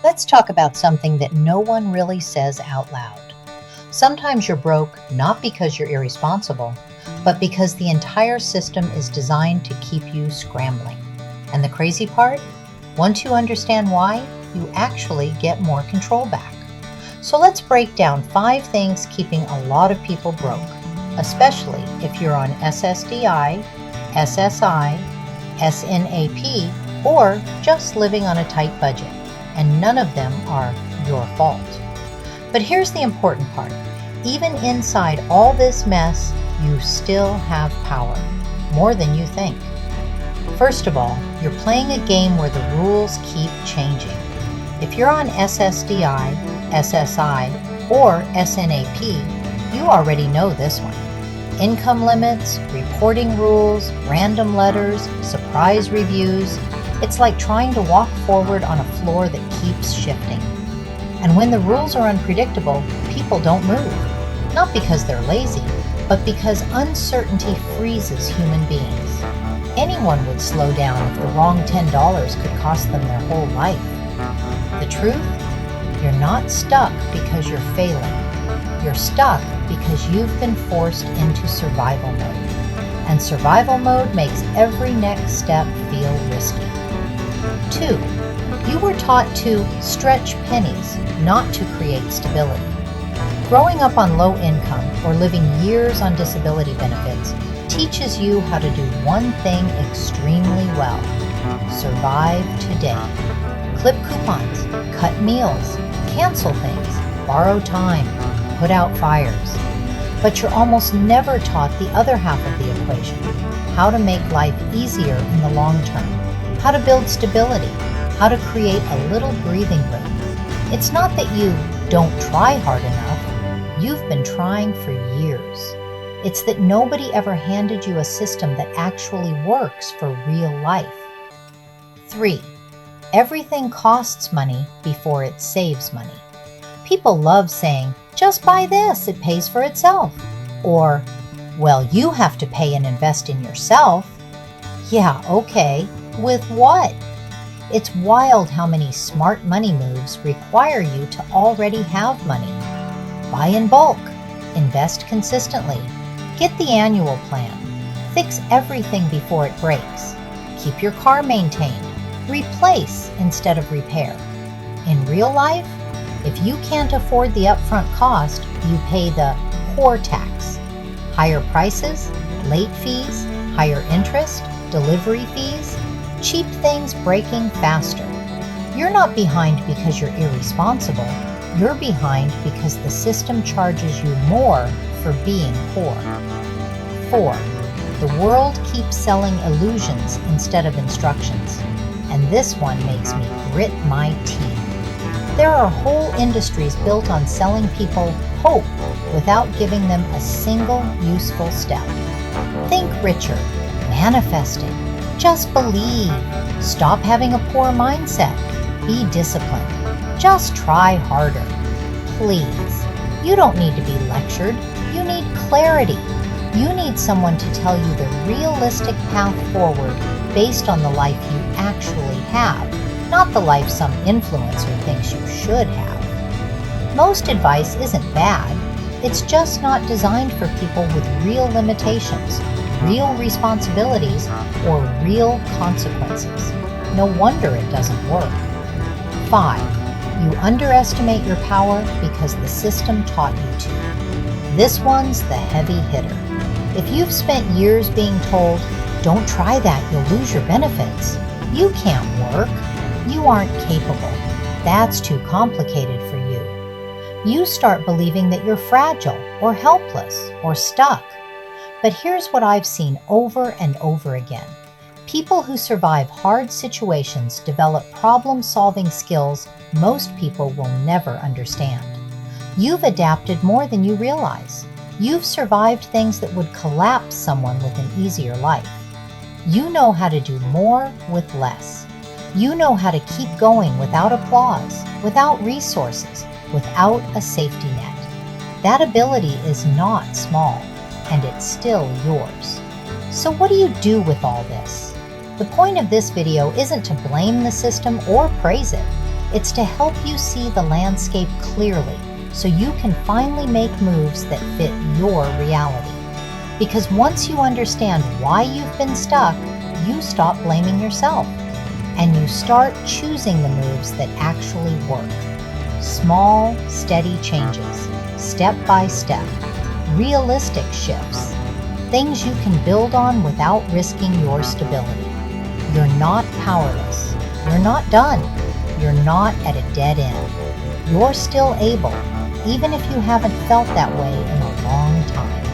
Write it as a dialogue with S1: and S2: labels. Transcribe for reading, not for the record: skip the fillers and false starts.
S1: Let's talk about something that no one really says out loud. Sometimes you're broke not because you're irresponsible, but because the entire system is designed to keep you scrambling. And the crazy part? Once you understand why, you actually get more control back. So let's break down 5 things keeping a lot of people broke, especially if you're on SSDI, SSI, SNAP, or just living on a tight budget. And none of them are your fault. But here's the important part. Even inside all this mess, you still have power, more than you think. First of all, you're playing a game where the rules keep changing. If you're on SSDI, SSI, or SNAP, you already know this one. Income limits, reporting rules, random letters, surprise reviews. It's like trying to walk forward on a floor that keeps shifting. And when the rules are unpredictable, people don't move. Not because they're lazy, but because uncertainty freezes human beings. Anyone would slow down if the wrong $10 could cost them their whole life. The truth? You're not stuck because you're failing. You're stuck because you've been forced into survival mode. And survival mode makes every next step feel risky. 2. You were taught to stretch pennies, not to create stability. Growing up on low income or living years on disability benefits teaches you how to do one thing extremely well: survive today. Clip coupons, cut meals, cancel things, borrow time, put out fires. But you're almost never taught the other half of the equation: how to make life easier in the long term, how to build stability, how to create a little breathing room. It's not that you don't try hard enough. You've been trying for years. It's that nobody ever handed you a system that actually works for real life. 3. Everything costs money before it saves money. People love saying, "Just buy this, it pays for itself." Or, "Well, you have to pay and invest in yourself." Yeah, okay. With what? It's wild how many smart money moves require you to already have money. Buy in bulk. Invest consistently. Get the annual plan. Fix everything before it breaks. Keep your car maintained. Replace instead of repair. In real life, if you can't afford the upfront cost, you pay the poor tax. Higher prices, late fees, higher interest, delivery fees, cheap things breaking faster. You're not behind because you're irresponsible. You're behind because the system charges you more for being poor. 4. The world keeps selling illusions instead of instructions. And this one makes me grit my teeth. There are whole industries built on selling people hope without giving them a single useful step. Think richer, manifesting, just believe, stop having a poor mindset, be disciplined, just try harder. Please, you don't need to be lectured, you need clarity. You need someone to tell you the realistic path forward based on the life you actually have, not the life some influencer thinks you should have. Most advice isn't bad, it's just not designed for people with real limitations, real responsibilities, or real consequences. No wonder it doesn't work. 5. You underestimate your power because the system taught you to. This one's the heavy hitter. If you've spent years being told, "Don't try that, you'll lose your benefits," "You can't work," "You aren't capable," "That's too complicated for you," you start believing that you're fragile or helpless or stuck. But here's what I've seen over and over again. People who survive hard situations develop problem-solving skills most people will never understand. You've adapted more than you realize. You've survived things that would collapse someone with an easier life. You know how to do more with less. You know how to keep going without applause, without resources, without a safety net. That ability is not small, and it's still yours. So what do you do with all this? The point of this video isn't to blame the system or praise it. It's to help you see the landscape clearly so you can finally make moves that fit your reality. Because once you understand why you've been stuck, you stop blaming yourself and you start choosing the moves that actually work. Small, steady changes, step by step, realistic shifts, things you can build on without risking your stability. You're not powerless. You're not done. You're not at a dead end. You're still able, even if you haven't felt that way in a long time.